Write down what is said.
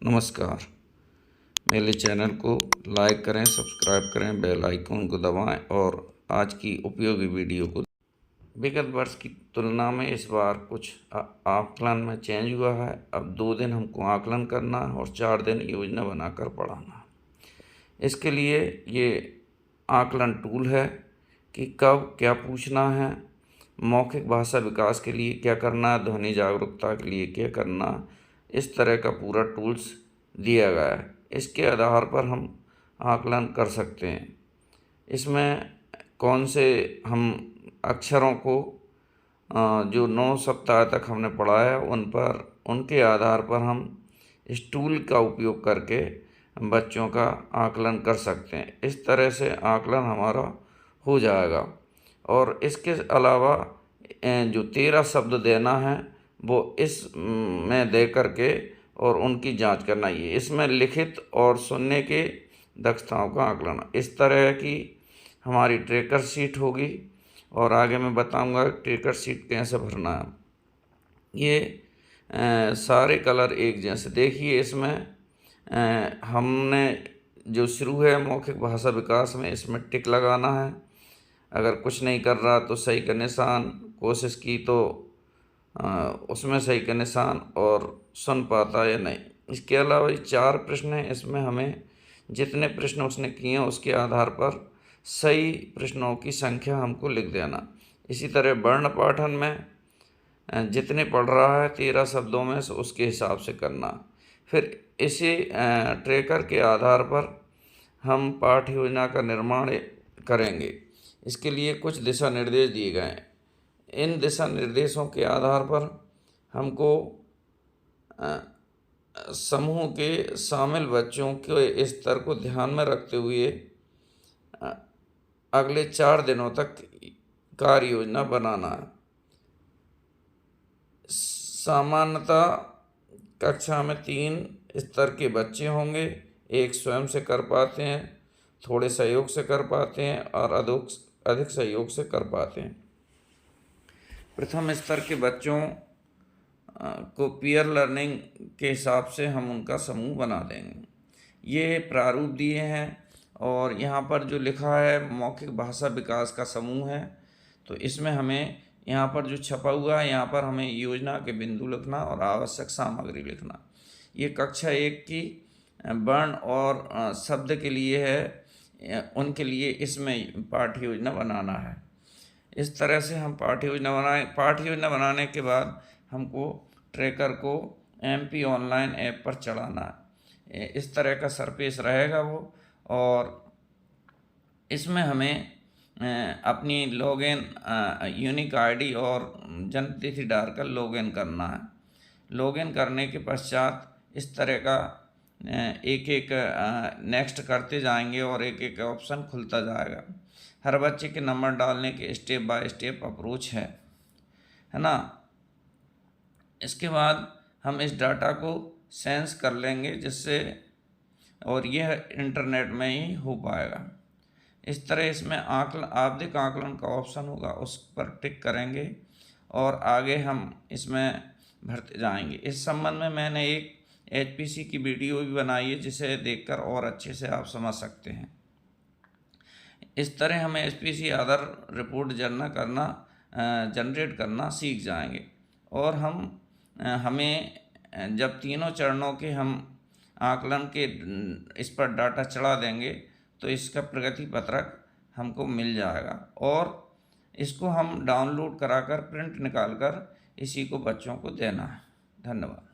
नमस्कार। मेरे चैनल को लाइक करें, सब्सक्राइब करें, बेल आइकन को दबाएं और आज की उपयोगी वीडियो को। विगत वर्ष की तुलना में इस बार कुछ आकलन में चेंज हुआ है। अब 2 दिन हमको आकलन करना है और 4 दिन योजना बनाकर पढ़ाना। इसके लिए ये आकलन टूल है कि कब क्या पूछना है, मौखिक भाषा विकास के लिए क्या करना है, ध्वनि जागरूकता के लिए क्या करना, इस तरह का पूरा टूल्स दिया गया है। इसके आधार पर हम आकलन कर सकते हैं। इसमें कौन से हम अक्षरों को जो 9 सप्ताह तक हमने पढ़ाया उनके आधार पर हम इस टूल का उपयोग करके बच्चों का आकलन कर सकते हैं। इस तरह से आकलन हमारा हो जाएगा। और इसके अलावा जो 13 शब्द देना है वो इस में दे करके और उनकी जांच करना। ये इसमें लिखित और सुनने के दक्षताओं का आकलन। इस तरह की हमारी ट्रैकर शीट होगी और आगे मैं बताऊंगा ट्रैकर शीट कैसे भरना है। ये सारे कलर एक जैसे देखिए। इसमें हमने जो शुरू है मौखिक भाषा विकास में, इसमें टिक लगाना है। अगर कुछ नहीं कर रहा तो सही का निशान, कोशिश की तो उसमें सही का निशान, और सुन पाता या नहीं। इसके अलावा ये 4 प्रश्न हैं। इसमें हमें जितने प्रश्न उसने किए हैं उसके आधार पर सही प्रश्नों की संख्या हमको लिख देना। इसी तरह वर्ण पाठन में जितने पढ़ रहा है 13 शब्दों में से उसके हिसाब से करना। फिर इसी ट्रैकर के आधार पर हम पाठ्य योजना का निर्माण करेंगे। इसके लिए कुछ दिशा निर्देश दिए गए हैं। इन दिशा निर्देशों के आधार पर हमको समूह के शामिल बच्चों के स्तर को ध्यान में रखते हुए अगले 4 दिनों तक कार्य योजना बनाना है। सामान्यतः कक्षा में 3 स्तर के बच्चे होंगे। एक स्वयं से कर पाते हैं, थोड़े सहयोग से कर पाते हैं और अधिक सहयोग से कर पाते हैं। प्रथम स्तर के बच्चों को पीयर लर्निंग के हिसाब से हम उनका समूह बना देंगे। ये प्रारूप दिए हैं और यहाँ पर जो लिखा है मौखिक भाषा विकास का समूह है, तो इसमें हमें यहाँ पर जो छपा हुआ है यहाँ पर हमें योजना के बिंदु लिखना और आवश्यक सामग्री लिखना। ये कक्षा 1 की वर्ण और शब्द के लिए है, उनके लिए इसमें पाठ्य योजना बनाना है। इस तरह से हम पाठ्य योजना बनाने के बाद हमको ट्रैकर को MP ऑनलाइन ऐप पर चढ़ाना है। इस तरह का सरफेस रहेगा वो, और इसमें हमें अपनी लॉगिन यूनिक ID और जन्मतिथि डालकर लॉगिन करना है। लॉगिन करने के पश्चात इस तरह का एक नेक्स्ट करते जाएंगे और एक ऑप्शन खुलता जाएगा। हर बच्चे के नंबर डालने के स्टेप बाय स्टेप अप्रोच है ना। इसके बाद हम इस डाटा को सेंस कर लेंगे जिससे, और यह इंटरनेट में ही हो पाएगा। इस तरह इसमें आवधिक आकलन का ऑप्शन होगा, उस पर टिक करेंगे और आगे हम इसमें भरते जाएंगे। इस संबंध में मैंने एक HPC की वीडियो भी बनाई है जिसे देखकर और अच्छे से आप समझ सकते हैं। इस तरह हमें HPC आधार रिपोर्ट जनरेट करना सीख जाएंगे और हमें जब तीनों चरणों के हम आकलन के इस पर डाटा चढ़ा देंगे तो इसका प्रगति पत्रक हमको मिल जाएगा और इसको हम डाउनलोड कराकर प्रिंट निकालकर इसी को बच्चों को देना है। धन्यवाद।